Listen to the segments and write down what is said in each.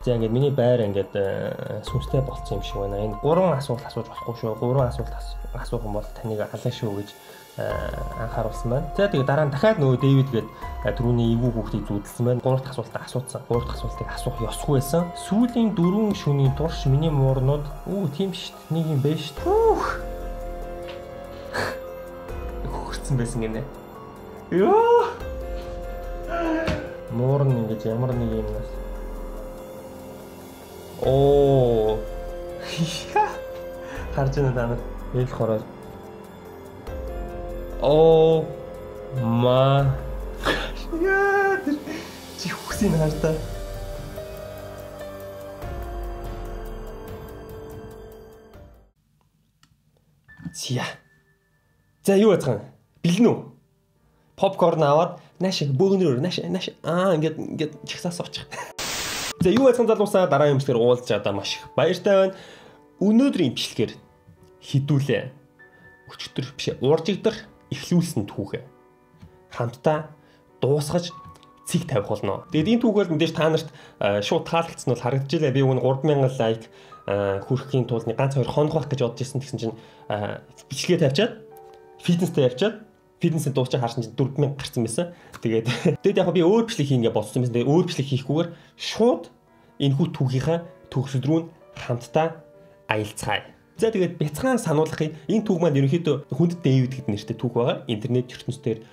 За ингээд миний байр ингээд сүнстэй болцсон юм шиг байна. Энэ 3 асуулт асууж болохгүй шүү. 3 асуулт асуух юм бол таныг алан шүү гэж анхааруулсан байна. За тэгээд дараа нь дахиад нөгөө Дэвид гээд түрүүний эвгүй хүүхдийг зүүдэлсэн байна. 3 дахь асуултаа асуусан. 3 дахь асуултыг асуух ёсгүй байсан. Сүүлийн 4 шөнийн турш миний муурнууд тийм шүү дээ. Нэг юм байна шүү дээ. Хөрцөн байсан гинэ. Йоо. Муурн ингэж ямар нэг юмнаас. Оо. Харж байна даа. Ил хороо. Оо ма. Яа, чи хүсийн хартаа. Зя. За юу яцхан? Бэлэн үү? Попкорн аваад нааш бөөгнөрөөр нааш ингээд чагсаас очих. За юу яцхан залуусаа дараа юмчлэр уулзж чадаа маш их баяртай байна. Өнөөдрийн бичлэгээр хідүүлээ. Өчтөр биш ууржигдах эхлүүлсэн түүхээ хамтдаа дуусгаж цэг тавих болно. Тэгээд энэ түүх бол мэдээж та нарт шууд таалагдсан бол харагдаж илаа. Би өгн 3000 лайк хүрэхийн тулд ганц 2 хоног байх гэж бодож ирсэн гэсэн чинь бичлэгээ тавьчаад фитнестэй явчаад фитнесээ дуусчаа харсан чинь 4000 гарсан байсан. Тэгээд яг би өөр бичлэг хийнгээ бодсон байсан. Тэгээд өөр бичлэг хийхгүйгээр шууд энэ хүү түүхийнхаа төгсөл рүү хамтдаа аялцгаая. За тэгээд бяцхан сануулгахын энэ түүх маань ерөнхийдөө хүнд Дэвид гэдэг нэртэй түүх байгаа. Интернет ертөнцийн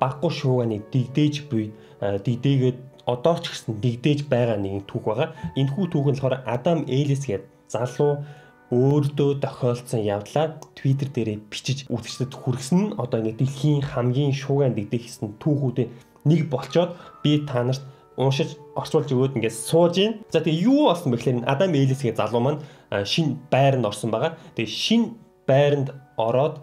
баггүй шууганы дигдээж буй дигдээгээд одоо ч гэсэн дигдээж байгаа нэгэн түүх байгаа. Энэ хүү түүх нь болохоор Адам Элис гэдэг залуу өөртөө тохиолдсон явдлаа Twitter дээрээ бичиж үзэгчдэд хүргэсэн нь одоо ингэ дэлхийн хамгийн шууган дигдээхсэн түүхүүдийн нэг болчоод би та нарт уншиж орчуулж өгөөд ингээд сууж гин. За тэгээ юу болсон бэ гэхээр Адам Элис гэдэг залуу маань шинэ байранд орсон байгаа. Тэгээ шинэ байранд ороод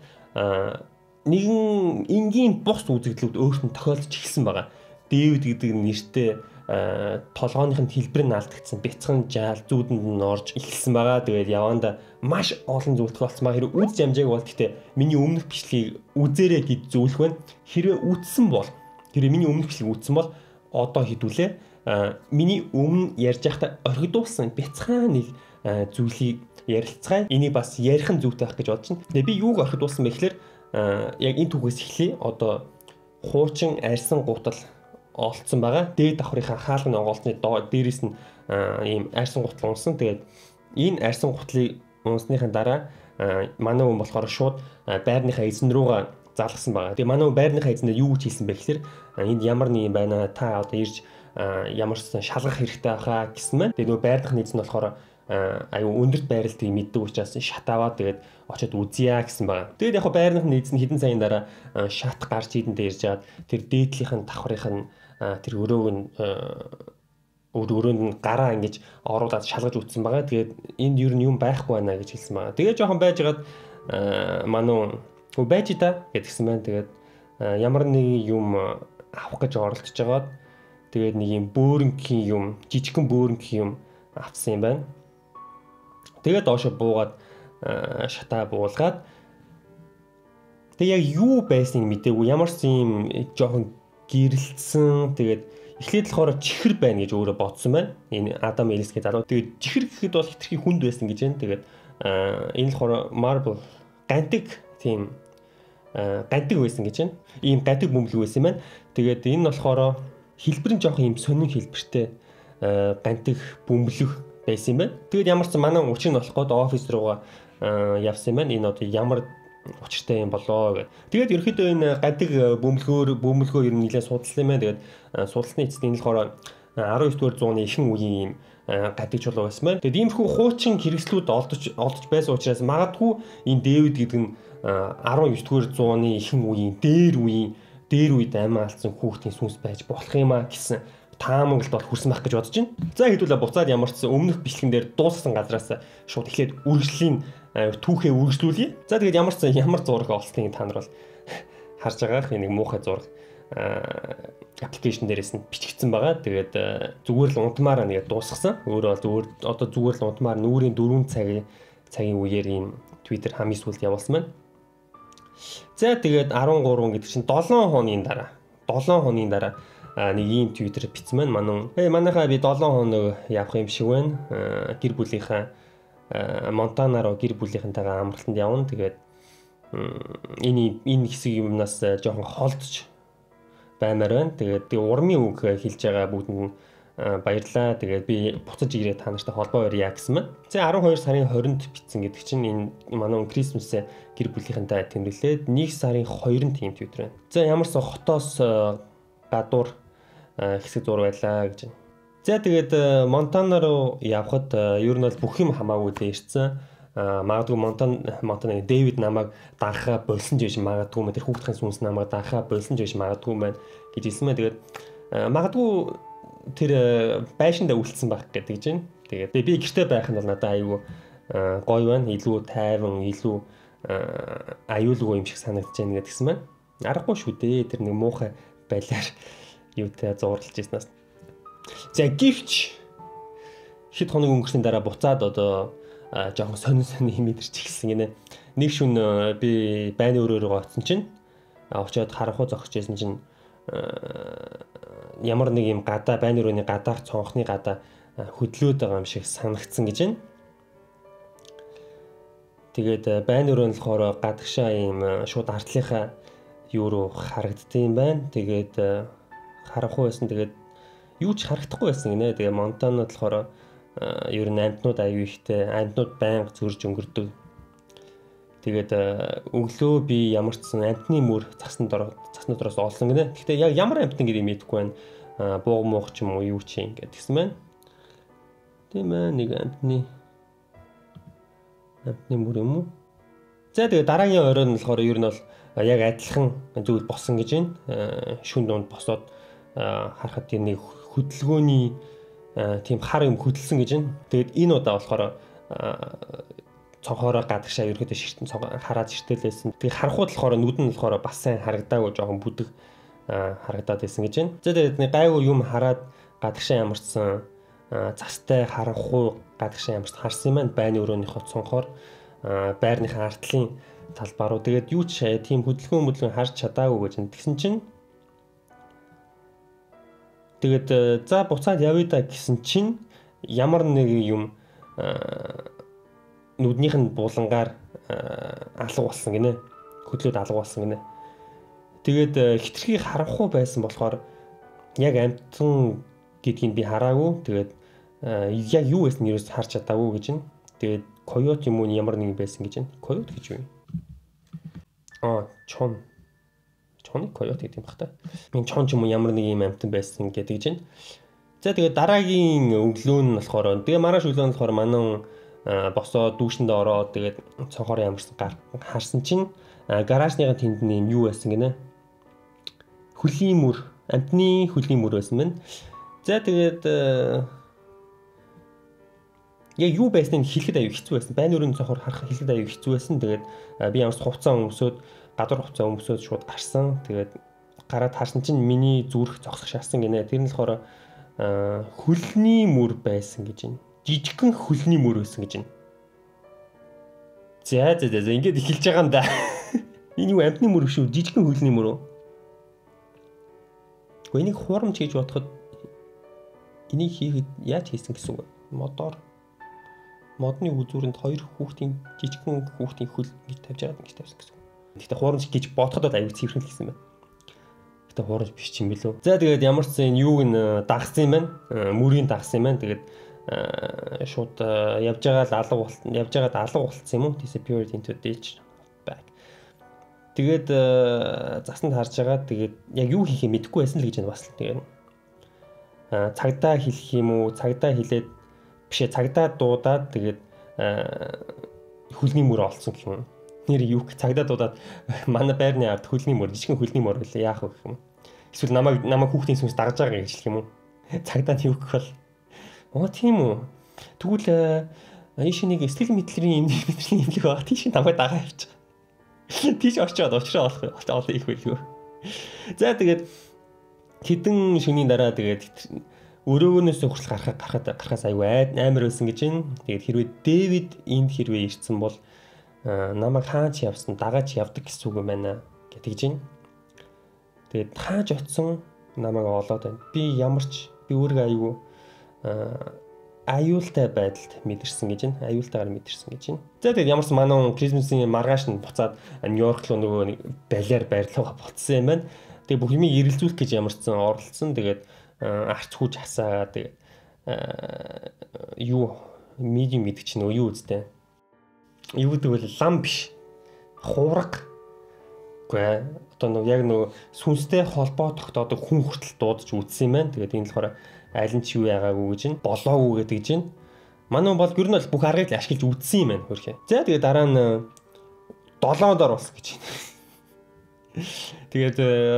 нэгэн энгийн бус үзэгдлүүд өөртөө тохиолдож эхэлсэн байгаа. Дэвид гэдэг нэртэй толгойнх нь хэлбэр нь алдагдсан бяцхан жаал зүүдэнд нь орж эхэлсэн байгаа. Тэгээд яванда маш олон зүйл тохиолдсон байгаа. Хэрвээ үз амжааг бол гэхдээ миний өмнөх бичлэгийг үзээрэй гэж зөвлөх байна. Хэрвээ миний өмнөх бичлэг үзсэн бол одоо хідүүлээ. Миний өмнө ярьж байхдаа орхидуулсан бяцхан нэг зүйлийг ярилцгаая. Энийг бас ярих нь зүйтэй байх гэж бодож байна. Тэгээ би юуг орхидуулсан бэ гэхээр яг энэ түүхээс эхлэе. Одоо хуучин арьсан гутал олцсон байгаа. Дээд давхрынхаа хаалганы онгоолцны дээрээс нь ийм арьсан гутал унсан. Тэгээд энэ арьсан гутлыг унсныхаа дараа манай хүн болохоор шууд байрныхаа эзэн рүүгээ залгасан байгаа. Тэгээ манай байрныхаа эзэндээ юу гэж хэлсэн бэ гэхээр энд ямар нэг юм байна. Та одоо ирж ямарсан шалгах хэрэгтэй байхаа гэсэн мэн. Тэгээ нөгөө байрных эзэн болохоор аюу өндөрт байралтыг мэддэг учраас шат аваад тэгээд очиод үзье гэсэн байгаа. Тэгээд яг байрных эзэн хэдэн цагийн дараа шат гарч идэндээ ирж аваад тэр дээдлийнхэн давхрынх нь тэр өрөөнд нь гараа ингэж оруулаад шалгаж үтсэн байгаа. Тэгээд энд юу юм байхгүй байна гэж хэлсэн байгаа. Тэгээд жоохон байжгаад манай байж та гэдгсэн байна. Тэгээд ямар нэг юм авах гэж оролдож байгаад тэгээд нэг юм бөөрөнгийн юм, жижигхэн бөөрөнгийн юм авсан юм байна. Тэгээд доошо буугаад шатаа буулгаад тэгээд яг юу байсныг мэдээгүй. Ямар ч юм жоохон гэрэлтсэн. Тэгээд эхлээд болохоор чихэр байна гэж өөрөө бодсон байна. Энэ Адам Элис гэдэг залуу. Тэгээд чихэр гэхэд бол хитрхи хүнд байсан гэж байна. Тэгээд энэ болохоор marble гантик тийм гантик байсан гэж байна. Ийм гантик бөмбөлөг байсан юм байна. Тэгээд энэ нь болохоор хэлбэр нь жоох ийм сонин хэлбэртэй гантик бөмбөлөг байсан юм байна. Тэгээд ямар ч манай учир нь болохгүй офис руугаа явсан юм байна. Энэ одоо ямар учиртай юм болоо гэх. Тэгээд ерөөхдөө энэ гантик бөмбөлгөөр ер нь нэлээд судалсан юм байна. Тэгээд судалсны эцэст энэ болохоор 19-р зууны ихэнх үеийн ийм гантик чулуу байсан байна. Тэгээд иймэрхүү хуучин хэрэгслүүд олдож байсан учраас магадгүй энэ Дэвид гэдэг нь 19-р зууны ихэнх үеийн дээр үед амиа алдсан хүүхдийн сүнс байж болох юм а гэсэн таамаглалд бол хүрсэн байх гэж бодож байна. За хэдүүлээ буцаад ямар ч өмнөх бичлэгэн дээр дууссан газраас шууд эхлээд үргэлжлийн түүхээ үргэлжлүүлье. За тэгээд ямар зураг олсныг та нар бол харж байгаа. Энэ нэг муухай зураг аппликейшн дээрээс нь бичигдсэн байгаа. Тэгээд зүгээр л унтмаараа нэгэ дуусгасан. Өөрөө бол одоо зүгээр л унтмаар нүүрийн 4 цагийн үеэр ийм Twitter хамгийн сүүлд явуулсан байна. За тэгээд 13 гэдэг чинь 7 хоногийн дараа нэг ийм твиттер бичсэн байна. Манайхаа би 7 хоног явах юм шиг байна. Гэр бүлийнхаа Монтана руу гэр бүлийнхэнтэйгээ амралтанд явна. Тэгээд энэ хэсэг юмнаас жоохон холдож баймаар байна. Тэгээд урмын үг хэлж байгаа бүгдэнд баярлаа. Тэгээд би буцаж ирээд та нартай холбоо барья гэсэн мэн. За 12 сарын 20-нд бичсэн гэдэг чинь энэ манай Крисмсээ гэр бүлийнхэнтэй тэмдэглээд 1 сарын 2-нд тийм твиттер байна. За ямарсан хотоос гадуур хэсэг зур байлаа гэж. За тэгээд Монтана руу явхад ер нь бол бүх юм хамаагүй дээрсэн. Магадгүй Монтана Дэвид намайг дарахаа болсон ч биш магадгүй мэ тэр хүүхдийн сүнс намайг дарахаа болсон ч биш магадгүй байна гэж хэлсэн мэ. Тэгээд магадгүй тэр байшиндаа үлдсэн байх гэдэг чинь. Тэгээд би гэртээ байх нь бол надад аюу гоё байна. Илүү тайван, илүү аюулгүй юм шиг санагдаж байна гэдгсэн мэ. Аргагүй шүү дээ. Тэр нэг муухай байлаар юутай зурлаж ирснаас. За гівч хэд хоног өнгөрсний дараа буцаад одоо жоохон сонин хэмэдэрч ихсэн гинэ. Нэг шүн би байны өрөөрөө гоцсон чинь очиод харанхуу зогсож байсан чинь ямар нэг юм гадаа байны өрөөний гадаах цонхны гадаа хөдлөөд байгаа юм шиг санагдсан гэж байна. Тэгээд байны өрөө нь болохоор гадагшаа юм шууд артлынхаа юу руу харагддсан юм байна. Тэгээд харанхуу байсан. Тэгээд юу ч харагдахгүй байсан гинэ. Тэгээ Монтанад болохоор ер нь амьтнууд аюу ихтэй, амьтнууд байнга зөрж өнгөрдөг. Тэгээд өглөө би ямар ч сан амьтны мөр цасны дороос олсон гинэ. Гэхдээ яг ямар амьтан гэдэг мэдэхгүй байна. Бууг муух ч юм уу юу ч юм гэдэг гэсэн байна. Тийм ээ нэг амьтны мөр юм уу? За тэгээд дараагийн оройн нь болохоор ер нь бол яг адилхан зүйл болсон гэж байна. Шүн дунд босоод харахад тийм нэг хөдөлгөөний тийм хар юм хөдөлсөн гэж байна. Тэгээд энэ удаа болохоор цонхороо гадагшаа ерөөдөө ширтэн хараад ширтэлсэн. Тэгээд харахууд болохоор нүд нь болохоор бас сайн харагдаагүй жоохон бүдэг харагдаад байсан гэж байна. За тэгээд нэг гайгүй юм хараад гадагшаа ямарсан цастай харанхуй гадагшаа ямарсан харсан юм байна. Байны өрөөнийхөө цонхоор байрныхаа артлын талбар руу. Тэгээд юу ч тийм хөдөлгөөн харж чадаагүй гэж байна. Тэгсэн чинь тэгээд за буцаад явъя да гэсэн чинь ямар нэг юм нүднийх нь булангаар алга болсон гинэ. Хөдлөөд алга болсон гинэ. Тэгээд хитрхи харанхуй байсан болохоор яг амтан гэдгийг би хараагүй. Тэгээд яг юу байсан нь ерөөс харж чадаагүй гэж байна. Тэгээд койот юм уу ямар нэг байсан гэж байна. Койот гэж юу юм? Чоны койот гэдэг юм бах та. Энэ чон ч юм уу ямар нэг юм амтан байсан гэдэг чинь. За тэгээд дараагийн өглөө нь болохоор тэгээ маргааш өглөө нь болохоор манай босоод дүүшэндээ ороод тэгээд цонхоор ямарсан харсан чинь гаражныга тэнд нэм юу байсан гинэ. Хөлийн мөр, амтны хөлийн мөр байсан байна. За тэгээд яг юу байсныг хэлэхэд аюу хэцүү байсан. Байны өрөөний цонхоор харах хэлэхэд аюу хэцүү байсан. Тэгээд би ямарс хувцас өмсөд гадуур хувцас өмсөд шууд гарсан. Тэгээд гараад харсан чинь миний зүрх зогсох шаасан гинэ. Тэр нь болохоор хөлний мөр байсан гэж байна. Жижигхэн хөлний мөр байсан гэж байна. За ингэж эхэлж байгаа юм да. Энэ юу амтны мөр шүү, жижигхэн хөлний мөр үү? Гэхдээ энийг хуурамч гэж бодоход энийг хийхэд яаж хийсэн гэсэн үг вэ? Модны үзүүрэнд жижигхэн хүүхдийн хөл гэж тавьж байгаа гэж тавьсан гэсэн. Гэхдээ хуурамч гэж бодоход аюу цэвэрхэн л гэсэн байна. Гэхдээ хуурамч биш юм билүү. За тэгээд ямар ч зэн юуг нь дагсан юм байна. Мөрийг дагсан юм байна. Тэгээд шууд явж байгаад алга болцсон юм уу? Disappeared into ditch back. Тэгээд засанд харж байгаа. Тэгээд яг юу хийхээ мэдэхгүй байсан л гэж байна бас л. Тэгээд цагдаа хэлэх юм уу? Цагдаа хэлээд бишээ цагдаа дуудаад тэгээд хөлний мөр олцсон гэх юм. Нэр юу цагдаа дуудаад манай байрны ард хөлний мөр, жижигхэн хөлний мөр гэлээ яах вэ гэх юм. Эсвэл намайг хүүхдийн сүнс дагаж байгаа гэж хэлэх юм уу? Цагдаа нь юу гэх бол тийм үү. Тэгвэл ийш нэг сэтгэл мэдлэрийн имлэг байгаа. Тийш намайг дагаа явчих. Тийш очиод уучраа олох их байлгүй. За тэгээд хэдэн шөнийн дараа тэгээд өрөөгөөс хүртэл гарахаас аюу амар байсан гэж байна. Тэгээд хэрвээ Дэвид энд хэрвээ ирсэн бол намайг хаач явсан, дагааж явдаг гэсэн үг юм байна гэж байна. Тэгээд хааж очсон намайг олоод байна. Би өөрийгөө аюу аюултай байдалд мэдэрсэн гэж байна. Аюултайгаар мэдэрсэн гэж байна. За тэгээд ямарсан манай Крисмсийн маргааш нь буцаад Нью-Йорк руу нөгөө нэг балиар байрлалгаа буцсан юм байна. Тэгээд бүх юмыг эргэлзүүлэх гэж ямарсан оролцсон. Тэгээд арч хүүж хасаа тэгээд медиум гэдэг чинь юу үстэй. Юу гэдэг вэ? Лам биш. Хувраг. Үгүй одоо нөгөө яг нөгөө сүнстэй холбоо тогтоодог хүн хүртэл дуудаж үзсэн юм байна. Тэгээд энэ болохоор аль нь ч юу яагаагүй гэж нь болоогүй гэдэг чинь. Манай бол ер нь бол бүх аргыг л ашиглаж үзсэн юм байна хөрхөө. За тэгээд дараа нь 7 дор болсон гэж байна. Тэгээд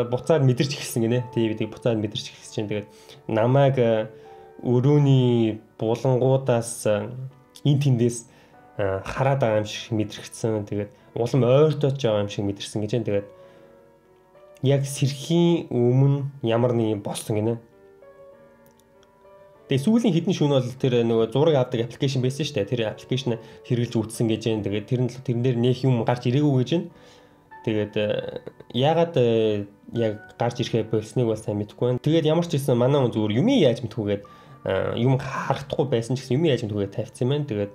буцаад мэдэрч эхэлсэн гинэ. TV-ийг буцаад мэдэрч эхэлсэн чинь тэгээд намайг өрөөний булангуудаас эн тэндээс хараад байгаа юм шиг мэдрэгдсэн. Тэгээд улам ойртож байгаа юм шиг мэдэрсэн гэж байна. Тэгээд яг сэрхийн өмнө ямар нэг юм болсон гинэ. Тэгээ сүүлийн хэдэн шөнө бол тэр нөгөө зураг авдаг аппликейшн байсан шүү дээ. Тэр аппликейшн хэрэглэж үзсэн гэж байна. Тэгээд тэрэн дээр нэх юм гарч ирээгүй гэж байна. Тэгээд яагаад яг гарч ирэхээ болсныг бол сайн мэдэхгүй байна. Тэгээд ямар ч гэсэн манай хүн зүгээр юмыг яаж мэдхүүгээд юм харагдахгүй байсан ч гэсэн юмыг яаж мэдхүүгээд тавьсан юм байна. Тэгээд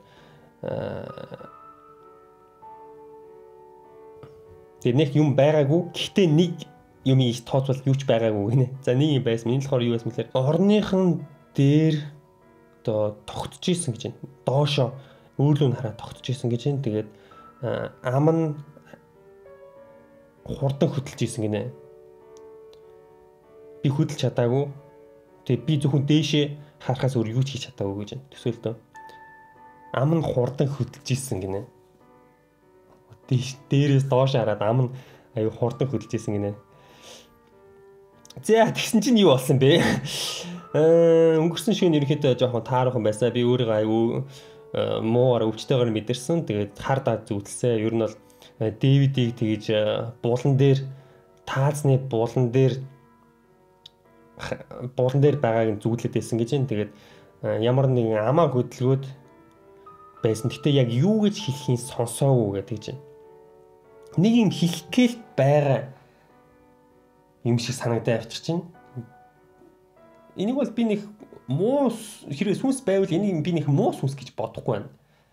тэр нэг юм байгаагүй. Гэхдээ нэг юм их тооцвол юу ч байгаагүй гинэ. За нэг юм байсан. Энэ болохоор юу байсан мэхээр орныхан дээр одоо тогтож исэн гэж байна. Доошоо өөрлөө нь хараад тогтож исэн гэж байна. Тэгээд ам нь хурдан хөдөлж исэн гинэ. Би хөдөлж чадаагүй. Тэгээд би зөвхөн дээшээ харахаас өөр юу ч хийж чадаагүй гэж байна. Төсөөлтөө. Ам нь хурдан хөдөлж исэн гинэ. Дээрээс доош хараад ам нь аюу хурдан хөдөлж исэн гинэ. За тэгсэн чинь юу болсон бэ? Өнгөрсөн шөнө ерөнхийдөө жоохон таархан байсан. Би өөрийгөө аюу муугаар өвчтэйгээр мэдэрсэн. Тэгээд хардаа зүтэлсэн. Ер нь бол DVD-ийг тэгж буулан дээр таазны буулан дээр байгааг зүудлээд байсан гэж байна. Тэгээд ямар нэгэн амаа хөдөлгөөд байсан. Гэтэ яг юу гэж хэлхийг сонсоогүй гэдэг чинь. Нэг юм хэлэх гээл байгаа юм шиг санагдаад авчирч байна. Энийг бол би нэг муу хэрэг сүнс байвал энийг би нэг муу сүнс гэж бодохгүй байна.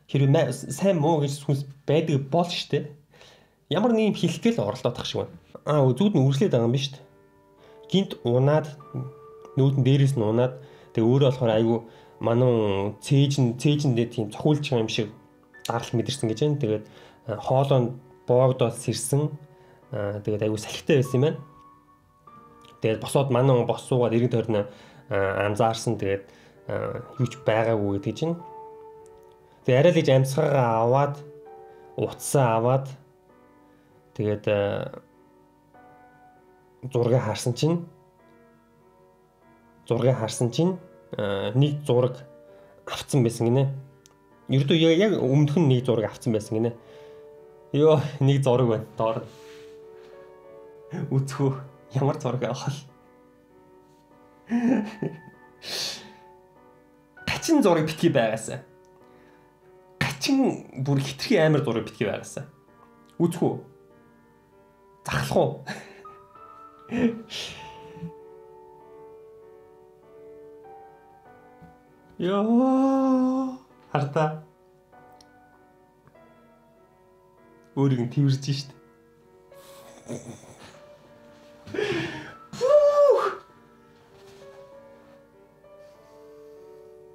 Хэрэг сайн муу гэж сүнс байдаг бол штэ. Ямар нэг юм хэлэх гээл оролдоод тах шиг байна. Зүуд нь үргэлжлээд байгаа юм биш үү? Гинт унаад нүүдэн дээрээс нь унаад тэгээ өөрөө болохоор айгүй манай цээжэндээ тийм цохиулж байгаа юм шиг даралт мэдэрсэн гэж байна. Тэгээд хоолойнд боогдоод сэрсэн. Тэгээд айгүй салхитай байсан юм байна. Тэгээд босоод манай бос суугаад эргэн тойрны анзаарсан. Тэгээд юу ч байгаагүй гэдэг чинь. Тэгээд арай л иж амьсгаагаа аваад утсаа аваад тэгээд зургийг харсан чинь нэг зураг авцсан байсан гинэ. Ердөө яг өмнөх нь нэг зураг авцсан байсан гинэ. Йоо, нэг зураг байна. Доор. Үцхүү ямар зураг авах вэ? Гачин зураг битгий байгаасаа. Гачин бүр хитрхи амар зураг битгий байгаасаа. Үцхүү. Захлах уу? Йоо, хартаа. Өөрийг нь тэрвэрж штт.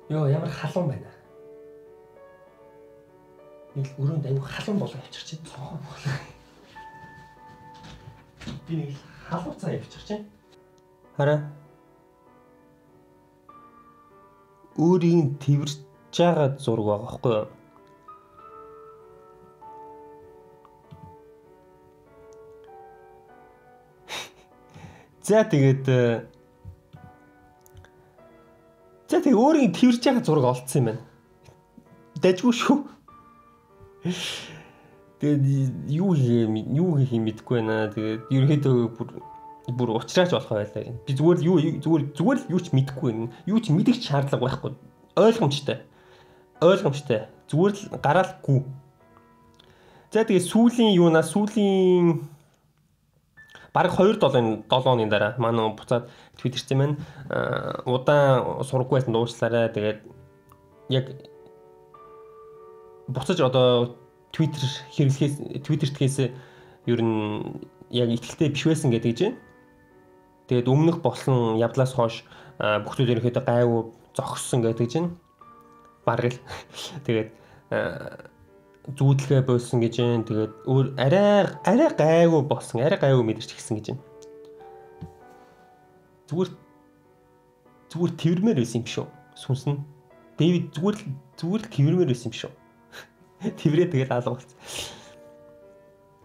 Йоо, ямар халуун байна. Нэг өрөөнд аюу халуун болоо авчирч байна. Би нэг халуун цаа авчирч байна. Хараа. Өөрийг нь тэрвэрж байгаа зураг байгаа байхгүй юу? За тэгээд өөрийн тэрж байгаа зураг олцсон юм байна. Дажгүй шүү. Тэгээд юу хийх юм мэдэхгүй байна. Тэгээд ерөөдөө бүр уучраач болох байлаа. Би зүгээр л юу ч мэдэхгүй байна. Юу ч мэдэх шаардлага байхгүй. Ойлгомжтой. Зүгээр л гараалгүй. За тэгээд сүүлийн Бараг 2-7 оны дараа манай буцаад твиттерсэн маань удаан сургаггүй байсан дуучлаарай. Тэгээд яг буцаж одоо твиттертгээс ер нь яг ихтэй биш байсан гэдэг чинь. Тэгээд өмнөх болсон явдлаас хойш бүхнүүд ерөнхийдөө гайвуу зогссон гэдэг чинь. Бараг л тэгээд зүүдлэгээ болсон гэж юм. Тэгээд өөр арай гайвуу болсон. Арай гайвуу мэдэрч гисэн гэж юм. Зүгээр тэрмээр байсан юм шүү. Сүнс нь Дэвид зүгээр л тэрмээр байсан юм шүү. Тэрврээ тэгээд алга болсон.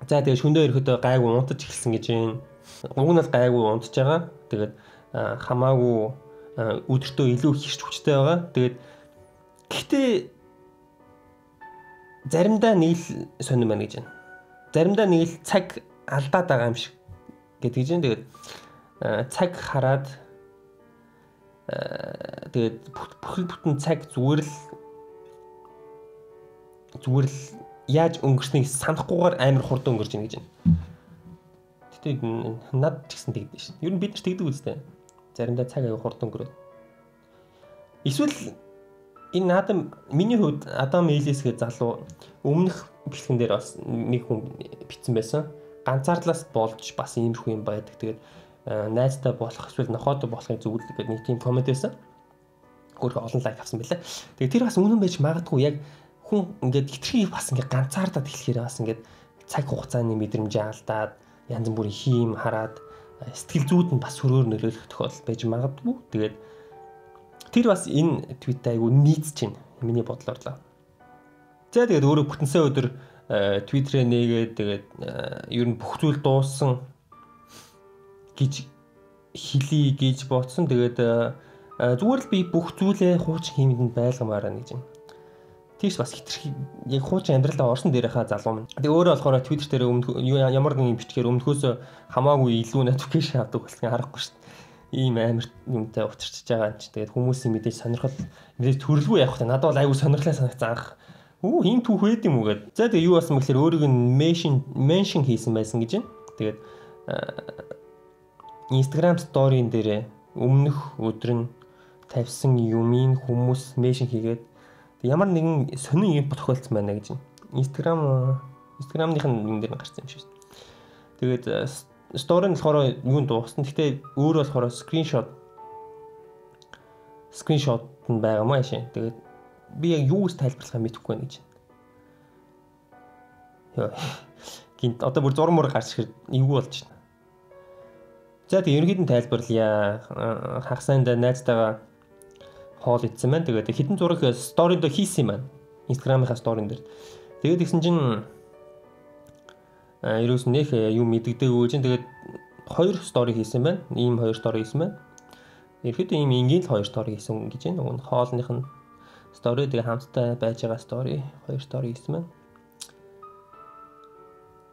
За тэгээд шөндөө ерөөдөө гайгүй унтаж эхэлсэн гэж юм. Уг нь бол гайгүй унтаж байгаа. Тэгээд хамаагүй өдөртөө илүү их хэрч хүчтэй байгаа. Тэгээд гэхдээ заримдаа нэг л сонирм байна гэж байна. Заримдаа нэг л цаг алдаад байгаа юм шиг гэдэг чинь. Тэгээд цаг хараад тэгээд бүтэн цаг зүгээр л яаж өнгөрснийг санахгүйгээр амар хурдан өнгөрч ийн гэж байна. Гэтэ над ч гэсэн тэгдэж шин. Ер нь бид нар тэгдэг үстэй. Заримдаа цаг аяга хурдан өнгөрөв. Эсвэл энэ миний хувьд Адам Элисгээ залуу өмнөх бэлтгэн дээр бас нэг хүн битсэн байсан. Ганцаардлаас болж бас иймэрхүү юм байдаг. Тэгээд найзтай болох эсвэл нохоотой болохын зөвлөд гэдэг нэг тийм комент байсан. Гөрхө олон лайк авсан байлаа. Тэгээд тэр бас үнэн байж магадгүй яг хүн ингээд хитрхи бас ингээд ганцаардаад эхлэхээр бас ингээд цаг хугацааны мэдрэмжээ алдаад янз бүрийн хийм хараад сэтгэл зүйд нь бас хөрөөр нөлөөлөх тохиолдол байж магадгүй. Тэгээд тэр бас энэ твит айгу нийцж байна. Миний бодлоор л. За тэгээд өөрөө бүтэнсээ өдөр твиттерээ нээгээд тэгээд ер нь бүх зүйл дууссан гэж хэлий гэж бодсон. Тэгээд зүгээр л би бүх зүйлээ хуучин хиймэнд байлгамаар байна гэж юм. Тийш бас хитрхи яг хуучин амьдралаа орсон дээрээ залуу минь. Тэгээ өөрөө болохоор твиттер дээр ямар нэгэн бичгээр өмнөхөөс хамаагүй илүү notification авдаг болсон харахгүй шүү дээ. Ийм амар юмтай учирчж байгаа юм чи. Тэгээд хүмүүсийн мэдээж сонирхол мэдээж төрөлгүй явах та надад бол айгүй сонирхолтой санагцсан анх. Ийм түүх байд юм уу гэд. За тэгээ юу болсон бэхээр өөрийг нь mention хийсэн байсан гэж байна. Тэгээд Instagram story-н дээр өмнөх өдөр нь тавьсан юмын хүмүүс mention хийгээд ямар нэгэн сонин юм тохиолдсон байна гэж байна. Instagram-ийн юм дээр гарсан юм шиг шүү дээ. Тэгээд story нь болохоор юунд дууссан. Гэхдээ өөрөө болохоор screenshot нь байгаа маа шин. Тэгээд би яг юус тайлбарлахаа мэдэхгүй байна гэж. Яа. Гинт одоо бүр зурмөр гарч ирэх юу болж байна. За тэгээд ерөнхийдөө тайлбарлая. Хагасанда найзтайгаа хоол идсэн байна. Тэгээд хитэн зураг сторинд хийсэн юм байна. Instagram-ийнхаа сторин дээр. Тэгээд тэгсэн чинь ерөөс нэх юм мэддэггүй чинь тэгээд 2 стори хийсэн байна. Ийм 2 стори хийсэн байна. Ерөөхдөө ийм энгийн л 2 стори хийсэн гэж байна. Нөгөө хоолных нь стори тэгээд хамтдаа байж байгаа стори 2 стори хийсэн байна.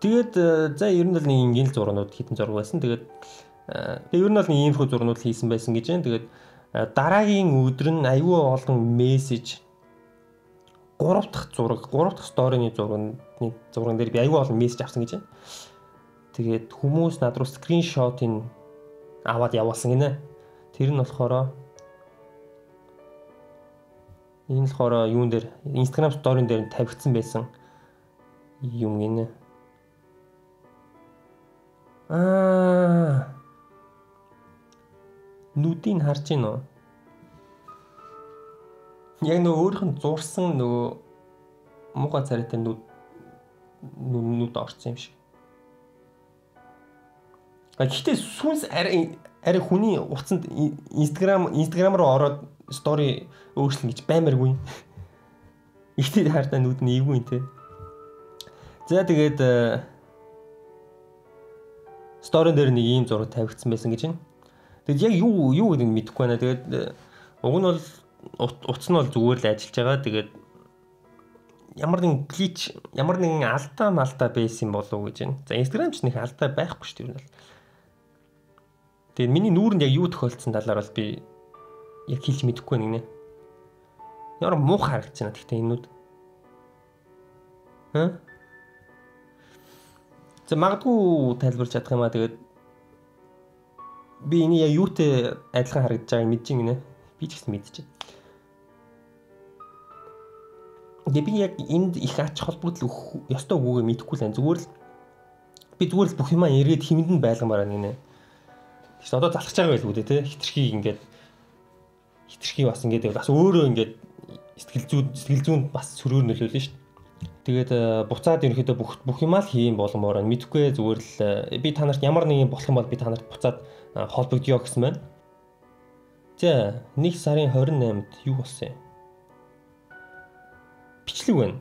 Тэгээд за ер нь бол нэг энгийн зурнууд хитэн зураг байсан. Тэгээд ер нь бол нэг иймэрхүү зурнууд хийсэн байсан гэж байна. Тэгээд дараагийн өдөр нь аюу олон мессеж 3 дахь сторины зурган дээр би аюу олон мессеж авсан гэж байна. Тэгээд хүмүүс над руу скриншотыг аваад явуулсан гинэ. Тэр нь болохоор юун дээр Instagram story-н дээр тавигдсан байсан юм гинэ. Нүдийг харж гин үү? Яг нөгөө өөрийнх нь зурсан нөгөө муухай царайтай нүд орсон юм шиг. Гэхдээ сүнс арай хүний утсанд Instagram руу ороод стори өөрчлөн гэж баймаргүй. Ихтэй хартаа нүд нь эвгүй те. За тэгээд сторин дээр нэг ийм зураг тавигдсан байсан гэж байна. Тэгэд яг юу гэдгийг мэдэхгүй байна. Тэгээд уг нь бол утас нь бол зүгээр л ажиллаж байгаа. Тэгээд ямар нэгэн глич, ямар нэгэн алдаа байсан болов уу гэж байна. За Instagram ч нэг алдаа байхгүй шүү дээ. Тэгээд миний нүүрэнд яг юу тохиолдсон талаар бол би яг хэлж мэдэхгүй байна гинэ. Ямар муухай харагдаж байна гэхдээ энэ нүд. За магадгүй тайлбарч чадах юм аа. Тэгээд би энэ яг юутэй адилхан харагдаж байгааг мэдэж гинэ. Би ч гэсэн мэдчихэв. Би яг энд их ач холбогдол өгөх ёстой үгүйгээ мэдэхгүй л байна. Зүгээр л би зүгээр л бүх юмаа эргээд хэмнэн байлгамаар байна гинэ. Тэгээс одоо залхаж байгаа байлгүй дээ те. Хитрхий бас ингээд бас өөрөө ингээд сэтгэл зүйнд бас сөрөөр нөлөөлнө шүү дээ. Тэгээд буцаад ерөнхийдөө бүх юмаа л хийм боломоор байна. Мэдхгүй зүгээр л би та нарт ямар нэг юм болох юм бол би та нарт буцаад холбогдъё гэсэн байна. За 1 сарын 28-нд юу болсон юм? Бичлэг байна.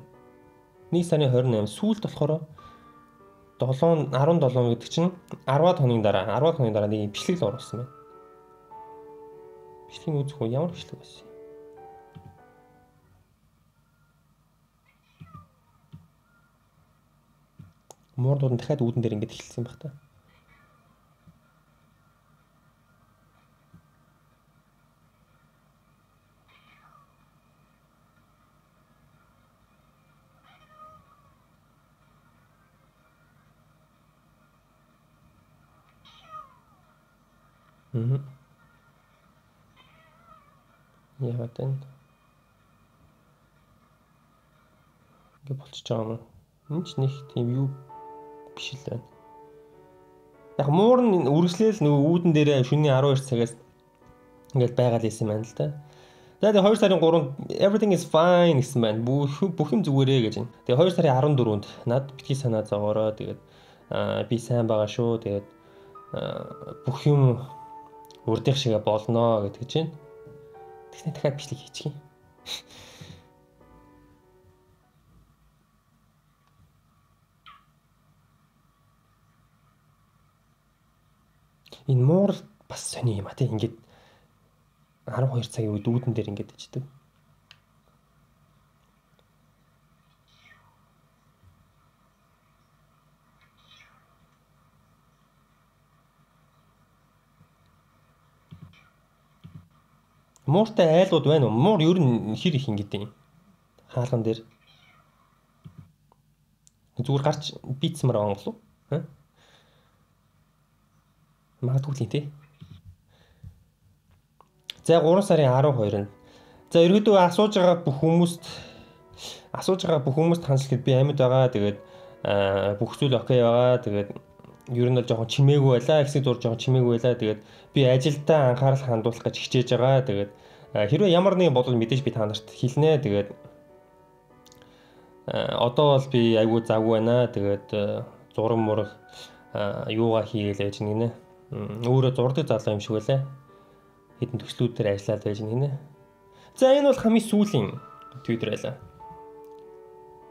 1 сарын 28 сүүлд болохоор 17 гэдэг чинь 10-аад хоногийн дараа нэг бичлэг л оруулсан байна. Бичлэгийг үзэх үү? Ямар бичлэг байсан юм? Мордууд нь дахиад үүдэн дээр ингэж эхэлсэн байх та. Яагаад вэ? Ингээ болчихж байгаа юм. Энэ ч нэг тийм юу биш л байна. Яг муур нь үргэлжлээл нөгөө үүдэн дээрээ шөнийн 12 цагаас ингээд байгаад байсан юм байна л да. Тэгээд 2 сарын 3-нд everything is fine гэсэн байна. Бүх юм зүгээрээ гэж байна. Тэгээд 2 сарын 14-нд над битгий санаа зовоороо тэгээд би сайн байгаа шүү. Тэгээд бүх юм урдих шигээ болноо гэдэг чинь. Тэгснэ дахиад бичлэг хийчих юм. Энэ муур бас сони юм а тий ингээд 12 цагийн үед үүдэн дээр ингээд ичдэг. Мууртай айлууд байна уу? Муур ер нь хэр их ингэдэг юм. Хаалган дээр. Зүгээр гарч бийцмэр байгаа юм болов уу? Магадгүй тий. За 3 сарын 12-нд. За ерөөдөө асууж байгаа бүх хүмүүст хандлахад би амьд байгаа. Тэгээд бүх зүйл окей байгаа. Тэгээд ер нь л жоохон чимээгүй байлаа. Хэсэг зур жоохон чимээгүй байлаа. Тэгээд би ажилдаа анхаарал хандуулах гэж хичээж байгаа. Тэгээд хэрвээ ямар нэг бодвол мэдээж би та нарт хэлнэ. Тэгээд одоо бол би айгүй завгүй байна. Тэгээд зураг мураг юугаа хийгээл байж гинэ. Өөрөө зурдаг залуу юм шиг байлаа. Хэдэн төслүүдээр ажиллаад байж гинэ. За энэ бол хамгийн сүүлийн Twitter байлаа.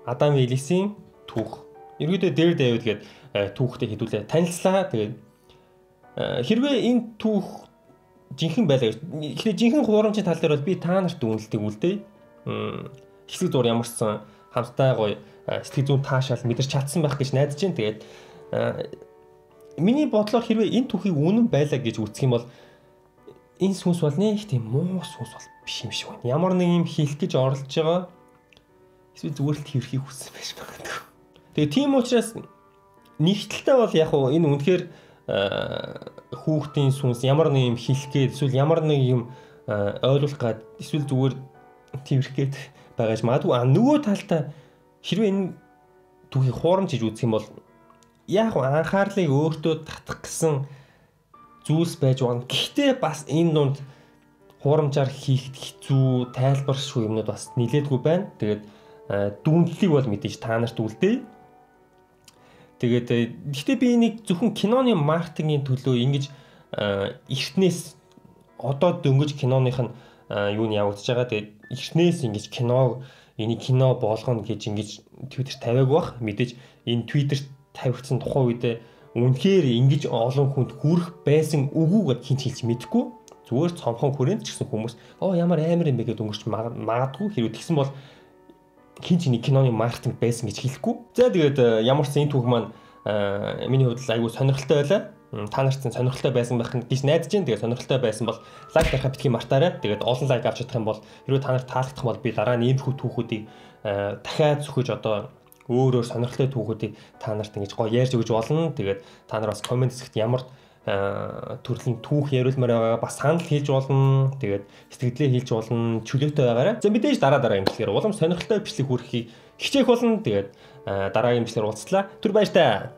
Адам Элисийн түүх. Ерөнхийдөө Daredevil гээд түүхтэй хэдүүлээ танилцлаа. Тэгээд хэрвээ энэ түүх жинхэнэ байлаа гэж. Тэгэхээр жинхэнэ хуурамчийн тал дээр бол би та нарт үнэлдэг үлдээ. Хэсэг зур ямарсан хамтдаа гоё сэтгэл зүйн таашаал мэдэрч чадсан байх гэж найдаж байна. Тэгээд миний бодлоор хэрвээ энэ түүхийг үнэн байлаа гэж үзэх юм бол энэ сүнс бол нэг тийм муу сүнс бол биш юм шиг байна. Ямар нэг юм хийх гэж оролдож байгаа. Эсвэл зүгээр л тэрхийг хүссэн байж магадгүй. Тэгээ тийм учраас нэгтэлтэй бол яг уу энэ үнэхээр хүүхдийн сүнс ямар нэг юм хийх гээд эсвэл ямар нэг юм ойлгох гад эсвэл зүгээр тэрх гээд байгаж магадгүй. Нөгөө талдаа хэрвээ энэ түүхийг хуурамч гэж үзэх юм бол яг анхаарлыг өөртөө татах гэсэн зүйлс байж байгаа. Гэхдээ бас энэ дунд хуурамчаар хийхэд хэцүү, тайлбаршгүй юмнууд бас нилээдгүй байна. Тэгээд дүүнлэлийг бол мэдээж та нарт үлдээ. Тэгээд гэхдээ би энийг зөвхөн киноны маркетингийн төлөө ингэж эртнээс одоо дөнгөж киноных нь юу нь явагдаж байгаа. Тэгээд эртнээс ингэж энийг кино болгоно гэж ингэж Twitter тавиаг бах. Мэдээж энэ Twitter тавигдсан тухайн үедээ үнэхээр ингэж олон хүнд хүрэх байсан үгүй гэж хинч хэлж мэдэхгүй. Зүгээр цомхон хүрээнд ч гэсэн хүмүүс ямар амар юм бэ гэдээ өнгөрч магадгүй. Хэрвээ тэгсэн бол хинч нэг киноны маркетинг байсан гэж хэлэхгүй. За тэгээд ямар ч энэ түүх маань миний хувьд айгүй сонирхолтой байлаа. Та нарт сонирхолтой байсан байх гэж найдаж байна. Тэгээд сонирхолтой байсан бол лайк дарахаа битгий мартаарай. Тэгээд олон лайк авч чадах юм бол хэрвээ та нарт таалагдах бол би дараа нь ийм түүхүүдийг дахиад зөвхөж одоо өөрөөр сонирхолтой түүхүүдийг та нарт ингэж гоё ярьж өгч болно. Тэгээд та нар бас комент хэсэгт ямар төрлийн түүх яриулмаар байгаа. Бас санал хэлж болно. Тэгээд сэтгэлдээ хэлж болно. Чөлөөтэй байгаарай. За мэдээж дараа имжлэгээр улам сонирхолтой бичлэг хүргэхийг хичээх болно. Тэгээд дараагийн имжлэгээр уулзлаа. Түр баяр таа.